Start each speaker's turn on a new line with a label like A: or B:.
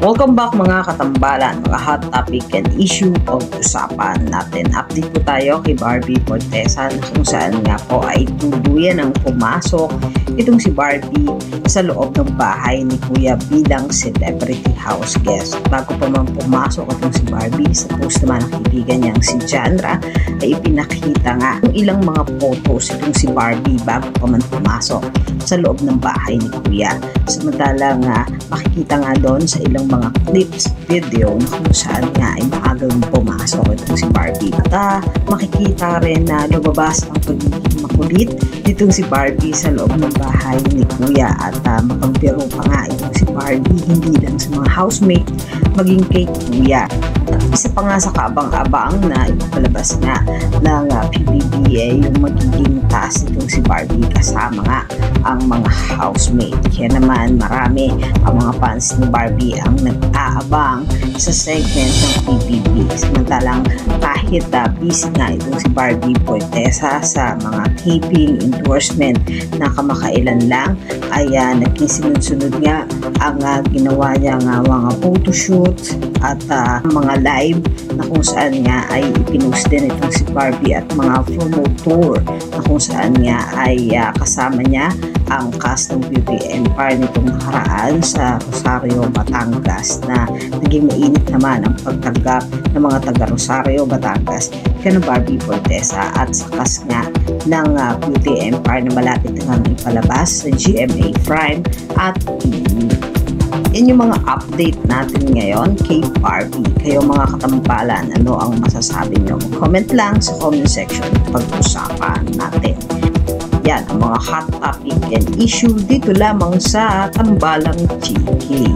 A: Welcome back mga katambalan, mga hot topic and issue pag-usapan natin. Update po tayo kay Barbie Fortesa kung saan nga po ay tuluyan ang pumasok itong si Barbie sa loob ng bahay ni Kuya bilang celebrity house guest. Bago pa man pumasok itong si Barbie, sa post naman ng kaibigan niyang si Janra ay ipinakita nga yung ilang mga photos itong si Barbie bago pa man pumasok sa loob ng bahay ni Kuya. Samantalang makikita nga doon sa ilang mga clips, video na kung saan nga ay maagang pumasok itong si Barbie. At makikita rin na lumabas ang pagiging makulit ditong si Barbie sa loob ng bahay ni Kuya at makagbiro pa nga itong si Barbie hindi lang sa mga housemate maging kay Kuya. At isa pa nga sa kabang-abang na ipapalabas nga ng PBBA yung magiging task itong si Barbie kasama nga ang mga housemate. Kaya naman marami ang mga fans ni Barbie ang nag-aabang sa segment ng PBB. Samantalang kahit busy nga itong si Barbie Fortesa sa mga taping, endorsement na kamakailan lang ay naging sunod-sunod nga ang ginawa niya nga mga photoshoot at mga live na kung saan nga ay ipinost din itong si Barbie at mga promo tour na kung saan nga ay kasama niya ang cast ng Beauty Empire nitong nakaraan sa Rosario, Batangas na naging mainit naman ang pagtanggap ng mga taga Rosario, Batangas kay Barbie Fortesa at sa cast nga ng Beauty Empire na malapit na nga ipalabas sa GMA Prime at TV. Yan yung mga update natin ngayon kay Barbie. Kayo mga katambalan, ano ang masasabi nyo? Comment lang sa comment section pag-usapan natin. Yan ang mga hot topic and issue dito lamang sa Tambalang GK.